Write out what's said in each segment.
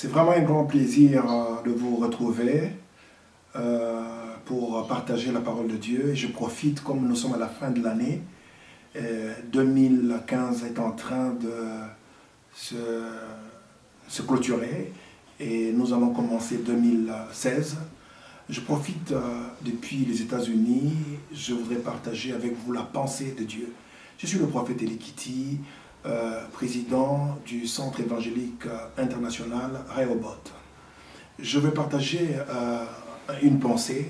C'est vraiment un grand plaisir de vous retrouver pour partager la parole de Dieu. Et je profite, comme nous sommes à la fin de l'année, 2015 est en train de se clôturer et nous allons commencer 2016. Je profite depuis les États-Unis, je voudrais partager avec vous la pensée de Dieu. Je suis le prophète Eli Kiti, président du Centre évangélique international Rehoboth. Je vais partager une pensée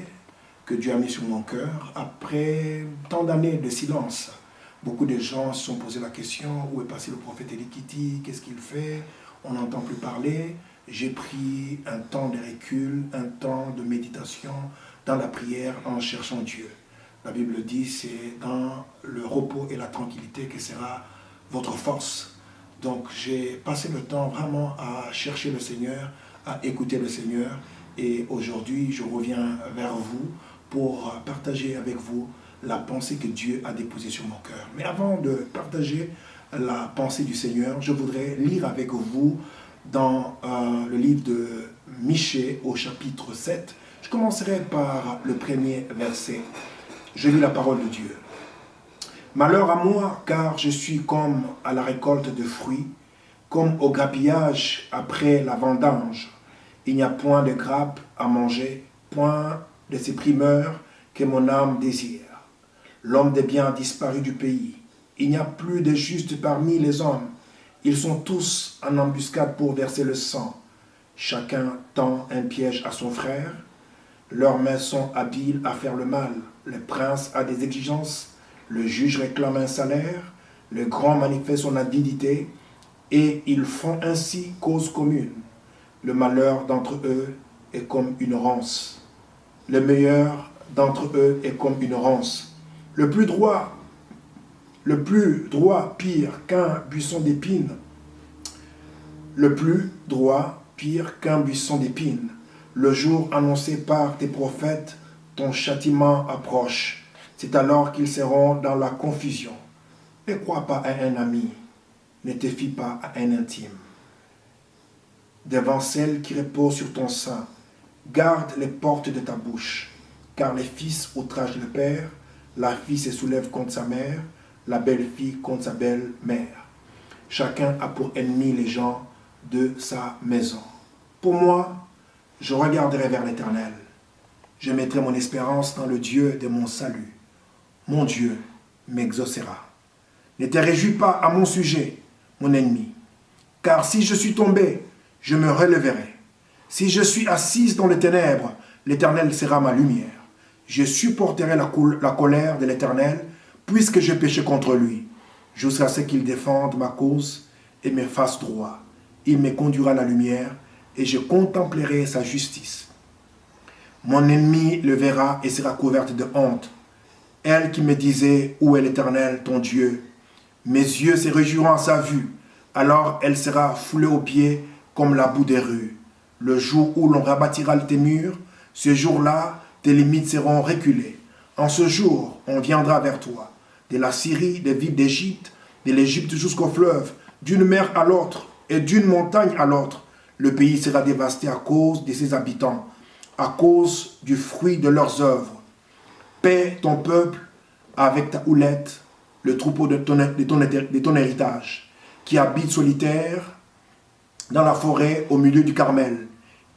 que Dieu a mise sur mon cœur après tant d'années de silence. Beaucoup de gens se sont posé la question, où est passé le prophète Eli Kiti, qu'est-ce qu'il fait? On n'entend plus parler. J'ai pris un temps de recul, un temps de méditation dans la prière en cherchant Dieu. La Bible dit, c'est dans le repos et la tranquillité que sera votre force. Donc j'ai passé le temps vraiment à chercher le Seigneur, à écouter le Seigneur. Et aujourd'hui, je reviens vers vous pour partager avec vous la pensée que Dieu a déposée sur mon cœur. Mais avant de partager la pensée du Seigneur, je voudrais lire avec vous dans le livre de Michée au chapitre 7. Je commencerai par le premier verset. Je lis la parole de Dieu. « Malheur à moi, car je suis comme à la récolte de fruits, comme au grappillage après la vendange. Il n'y a point de grappes à manger, point de ces primeurs que mon âme désire. L'homme des biens a disparu du pays. Il n'y a plus de justes parmi les hommes. Ils sont tous en embuscade pour verser le sang. Chacun tend un piège à son frère. Leurs mains sont habiles à faire le mal. Le prince a des exigences. Le juge réclame un salaire. Le grand manifeste son avidité. Et ils font ainsi cause commune. Le malheur d'entre eux est comme une ronce. Le meilleur d'entre eux est comme une ronce. Le plus droit, pire qu'un buisson d'épines. Le plus droit, pire qu'un buisson d'épines. Le jour annoncé par tes prophètes, ton châtiment approche. C'est alors qu'ils seront dans la confusion. Ne crois pas à un ami, ne te fie pas à un intime. Devant celle qui repose sur ton sein, garde les portes de ta bouche, car les fils outragent le père, la fille se soulève contre sa mère, la belle-fille contre sa belle-mère. Chacun a pour ennemi les gens de sa maison. Pour moi, je regarderai vers l'Éternel. Je mettrai mon espérance dans le Dieu de mon salut. Mon Dieu m'exaucera. Ne te réjouis pas à mon sujet, mon ennemi, car si je suis tombé, je me relèverai. Si je suis assise dans les ténèbres, l'Éternel sera ma lumière. Je supporterai la colère de l'Éternel, puisque j'ai péché contre lui, jusqu'à ce qu'il défende ma cause et me fasse droit. Il me conduira à la lumière, et je contemplerai sa justice. Mon ennemi le verra et sera couverte de honte. Elle qui me disait, où est l'Éternel, ton Dieu? Mes yeux se réjouiront à sa vue. Alors elle sera foulée aux pieds comme la boue des rues. Le jour où l'on rebâtira tes murs, ce jour-là, tes limites seront reculées. En ce jour, on viendra vers toi, de la Syrie, des villes d'Égypte, de l'Égypte jusqu'au fleuve, d'une mer à l'autre et d'une montagne à l'autre. Le pays sera dévasté à cause de ses habitants, à cause du fruit de leurs œuvres. Paie ton peuple avec ta houlette, le troupeau de ton héritage, qui habite solitaire dans la forêt au milieu du Carmel,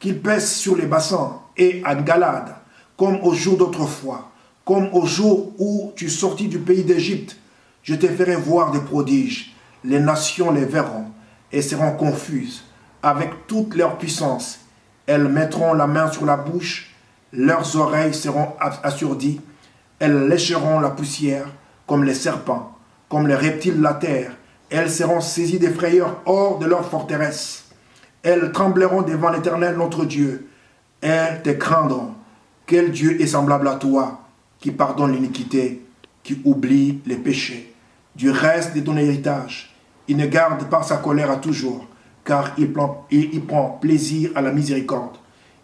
qu'il pèse sur les bassins et à Galade, comme au jour d'autrefois, comme au jour où tu sortis du pays d'Égypte. Je te ferai voir des prodiges. Les nations les verront et seront confuses. Avec toute leur puissance, elles mettront la main sur la bouche, leurs oreilles seront assourdies, elles lécheront la poussière comme les serpents, comme les reptiles de la terre. Elles seront saisies des frayeurs hors de leur forteresse. Elles trembleront devant l'Éternel notre Dieu. Elles te craindront. Quel Dieu est semblable à toi, qui pardonne l'iniquité, qui oublie les péchés. Du reste de ton héritage, il ne garde pas sa colère à toujours, car il prend plaisir à la miséricorde.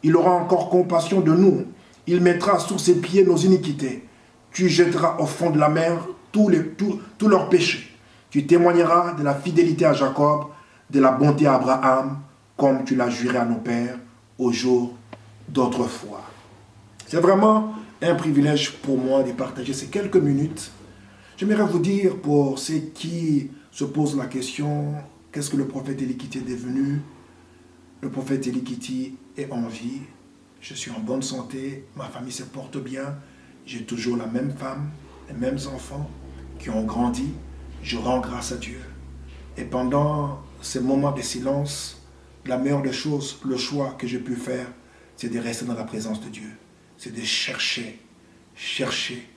Il aura encore compassion de nous. Il mettra sur ses pieds nos iniquités. Tu jetteras au fond de la mer tous leurs péchés. Tu témoigneras de la fidélité à Jacob, de la bonté à Abraham, comme tu l'as juré à nos pères au jour d'autrefois. C'est vraiment un privilège pour moi de partager ces quelques minutes. J'aimerais vous dire, pour ceux qui se posent la question, qu'est-ce que le prophète Elikiti est devenu? Le prophète Elikiti est en vie. Je suis en bonne santé, ma famille se porte bien. J'ai toujours la même femme, les mêmes enfants qui ont grandi. Je rends grâce à Dieu. Et pendant ces moments de silence, la meilleure des choses, le choix que j'ai pu faire, c'est de rester dans la présence de Dieu. C'est de chercher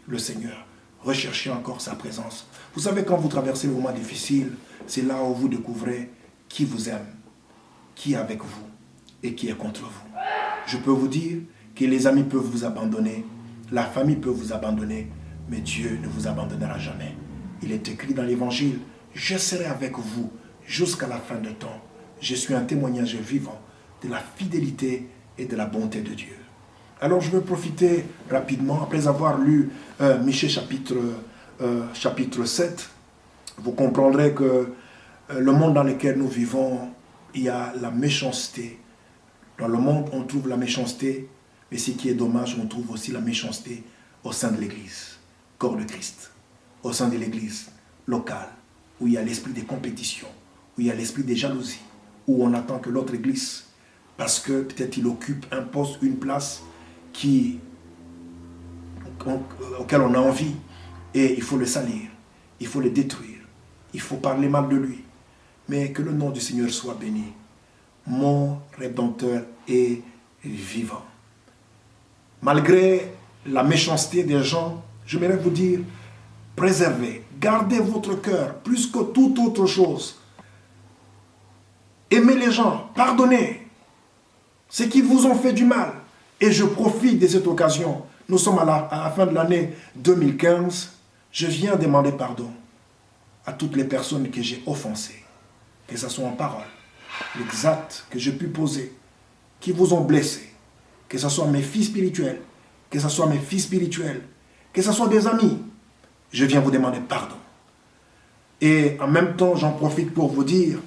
le Seigneur. Rechercher encore sa présence. Vous savez, quand vous traversez des moments difficiles, c'est là où vous découvrez qui vous aime, qui est avec vous et qui est contre vous. Je peux vous dire que les amis peuvent vous abandonner, la famille peut vous abandonner, mais Dieu ne vous abandonnera jamais. Il est écrit dans l'Évangile, je serai avec vous jusqu'à la fin du temps. Je suis un témoignage vivant de la fidélité et de la bonté de Dieu. Alors je vais profiter rapidement, après avoir lu Michée chapitre 7, vous comprendrez que le monde dans lequel nous vivons, il y a la méchanceté. Dans le monde, on trouve la méchanceté, mais ce qui est dommage, on trouve aussi la méchanceté au sein de l'Église, corps de Christ, au sein de l'Église locale, où il y a l'esprit des compétitions, où il y a l'esprit des jalousies, où on attend que l'autre Église, parce que peut-être il occupe un poste, une place auquel on a envie, et il faut le salir, il faut le détruire, il faut parler mal de lui. Mais que le nom du Seigneur soit béni. Mon Rédempteur est vivant. Malgré la méchanceté des gens, je voudrais vous dire, préservez, gardez votre cœur plus que toute autre chose. Aimez les gens, pardonnez ceux qui vous ont fait du mal. Et je profite de cette occasion. Nous sommes à la fin de l'année 2015. Je viens demander pardon à toutes les personnes que j'ai offensées, que ce soit en parole, les actes que j'ai pu poser, qui vous ont blessé, que ce soit mes filles spirituelles, que ce soit mes filles spirituelles, que ce soit des amis. Je viens vous demander pardon. Et en même temps, j'en profite pour vous dire,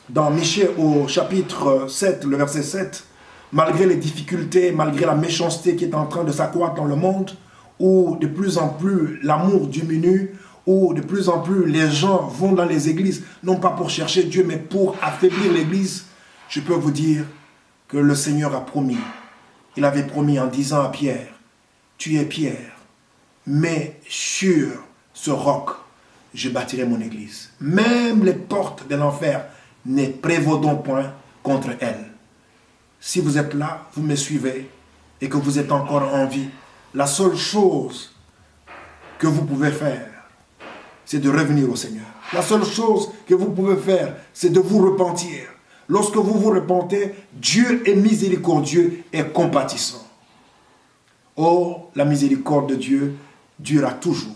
dans Michée au chapitre 7, le verset 7, malgré les difficultés, malgré la méchanceté qui est en train de s'accroître dans le monde, où de plus en plus l'amour diminue, où de plus en plus les gens vont dans les églises, non pas pour chercher Dieu, mais pour affaiblir l'église, je peux vous dire que le Seigneur a promis. Il avait promis en disant à Pierre, tu es Pierre, mais sur ce roc, je bâtirai mon église. Même les portes de l'enfer ne prévaudront point contre elle. Si vous êtes là, vous me suivez et que vous êtes encore en vie, la seule chose que vous pouvez faire, c'est de revenir au Seigneur. La seule chose que vous pouvez faire, c'est de vous repentir. Lorsque vous vous repentez, Dieu est miséricordieux et compatissant. Oh, la miséricorde de Dieu durera toujours.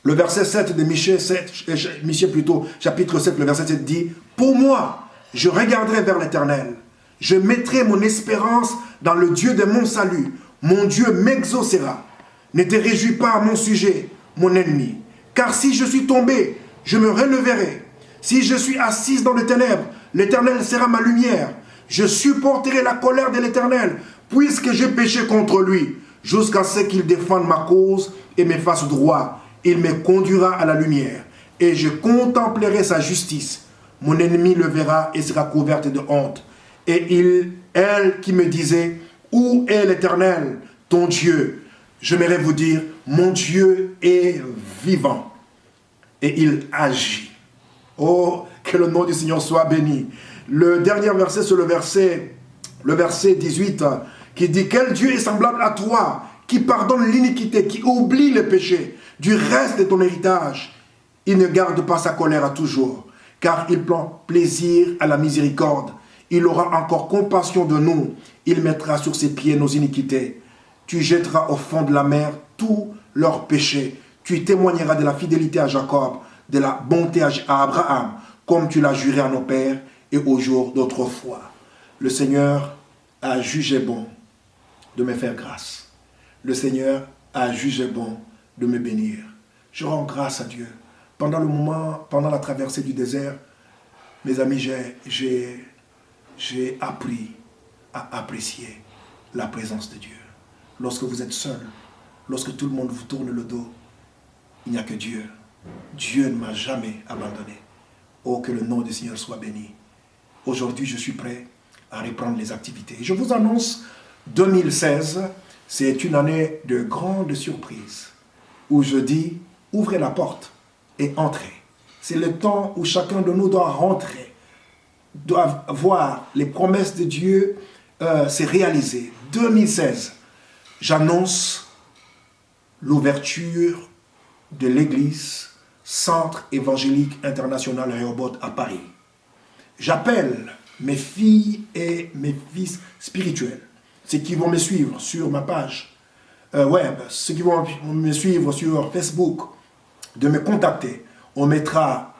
Le verset 7 de Michée plutôt, chapitre 7, le verset 7 dit, « Pour moi, je regarderai vers l'Éternel. Je mettrai mon espérance dans le Dieu de mon salut. Mon Dieu m'exaucera. Ne te réjouis pas à mon sujet, mon ennemi. Car si je suis tombé, je me releverai. Si je suis assise dans les ténèbres, l'Éternel sera ma lumière. Je supporterai la colère de l'Éternel, puisque j'ai péché contre lui, jusqu'à ce qu'il défende ma cause et me fasse droit. Il me conduira à la lumière, et je contemplerai sa justice. Mon ennemi le verra et sera couverte de honte. Et elle qui me disait, où est l'Éternel, ton Dieu? J'aimerais vous dire, mon Dieu est vivant et il agit. Oh, que le nom du Seigneur soit béni. Le dernier verset, c'est le verset 18, qui dit, quel Dieu est semblable à toi, qui pardonne l'iniquité, qui oublie le péché du reste de ton héritage. Il ne garde pas sa colère à toujours, car il prend plaisir à la miséricorde. Il aura encore compassion de nous. Il mettra sur ses pieds nos iniquités. Tu jetteras au fond de la mer tous leurs péchés. Tu témoigneras de la fidélité à Jacob, de la bonté à Abraham, comme tu l'as juré à nos pères et au jour d'autrefois. Le Seigneur a jugé bon de me faire grâce. Le Seigneur a jugé bon de me bénir. Je rends grâce à Dieu. Pendant la traversée du désert, mes amis, j'ai appris à apprécier la présence de Dieu. Lorsque vous êtes seul, lorsque tout le monde vous tourne le dos, il n'y a que Dieu. Dieu ne m'a jamais abandonné. Oh, que le nom du Seigneur soit béni. Aujourd'hui, je suis prêt à reprendre les activités. Je vous annonce, 2016, c'est une année de grandes surprises, où je dis, ouvrez la porte et entrez. C'est le temps où chacun de nous doit rentrer, doit voir les promesses de Dieu se réaliser. 2016, j'annonce l'ouverture de l'église Centre évangélique international Rehoboth à Paris. J'appelle mes filles et mes fils spirituels, ceux qui vont me suivre sur ma page web, ceux qui vont me suivre sur Facebook, de me contacter. On mettra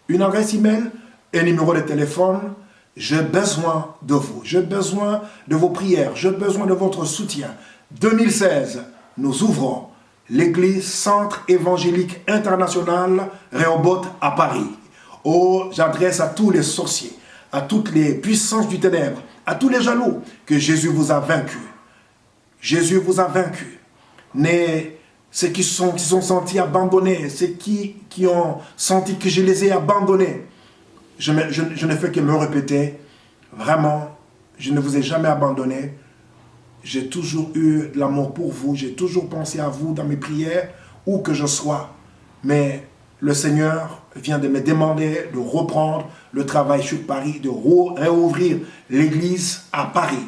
une adresse email, un numéro de téléphone. J'ai besoin de vous, j'ai besoin de vos prières, j'ai besoin de votre soutien. 2016, nous ouvrons l'église Centre évangélique international Rehoboth à Paris. Oh, j'adresse à tous les sorciers, à toutes les puissances du ténèbre, à tous les jaloux, que Jésus vous a vaincus. Jésus vous a vaincus. Mais ceux qui sont sentis abandonnés, ceux qui ont senti que je les ai abandonnés, je ne fais que me répéter, vraiment, je ne vous ai jamais abandonné. J'ai toujours eu de l'amour pour vous, j'ai toujours pensé à vous dans mes prières, où que je sois. Mais le Seigneur vient de me demander de reprendre le travail sur Paris, de réouvrir l'église à Paris.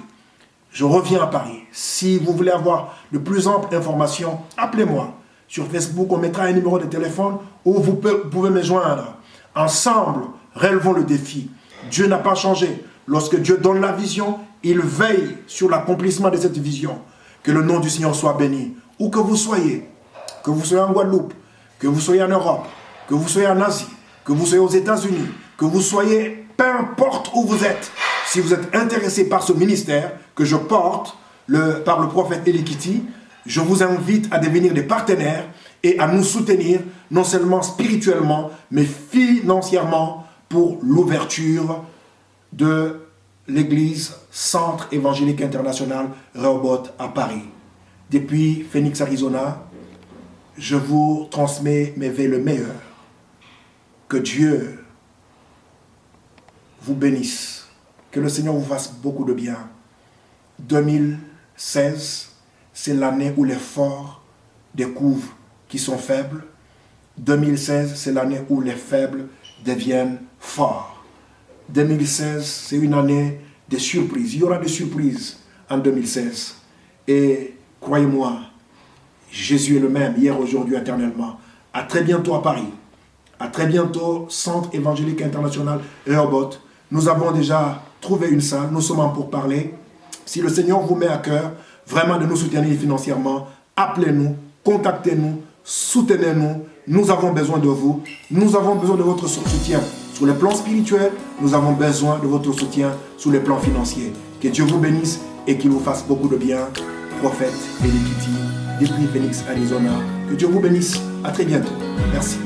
Je reviens à Paris. Si vous voulez avoir de plus amples informations, appelez-moi. Sur Facebook, on mettra un numéro de téléphone où vous pouvez me joindre. Ensemble, relevons le défi. Dieu n'a pas changé. Lorsque Dieu donne la vision, il veille sur l'accomplissement de cette vision. Que le nom du Seigneur soit béni. Où que vous soyez en Guadeloupe, que vous soyez en Europe, que vous soyez en Asie, que vous soyez aux États-Unis, que vous soyez, peu importe où vous êtes, si vous êtes intéressé par ce ministère que je porte par le prophète Eli Kiti, je vous invite à devenir des partenaires et à nous soutenir, non seulement spirituellement, mais financièrement pour l'ouverture de l'église Centre évangélique international Rehoboth à Paris. Depuis Phoenix, Arizona, je vous transmets mes vœux le meilleur. Que Dieu vous bénisse. Que le Seigneur vous fasse beaucoup de bien. 2016, c'est l'année où les forts découvrent qu'ils sont faibles. 2016, c'est l'année où les faibles deviennent forts. 2016, c'est une année de surprises. Il y aura des surprises en 2016. Et croyez-moi, Jésus est le même, hier, aujourd'hui, éternellement. À très bientôt à Paris. À très bientôt, Centre évangélique international Rehoboth. Nous avons déjà trouvé une salle, nous sommes en pourparlers. Si le Seigneur vous met à cœur vraiment de nous soutenir financièrement, appelez-nous, contactez-nous, soutenez-nous. Nous avons besoin de vous. Nous avons besoin de votre soutien sur le plan spirituel. Nous avons besoin de votre soutien sur le plan financier. Que Dieu vous bénisse et qu'il vous fasse beaucoup de bien. Prophète Eli Kiti, depuis Phoenix, Arizona. Que Dieu vous bénisse. À très bientôt. Merci.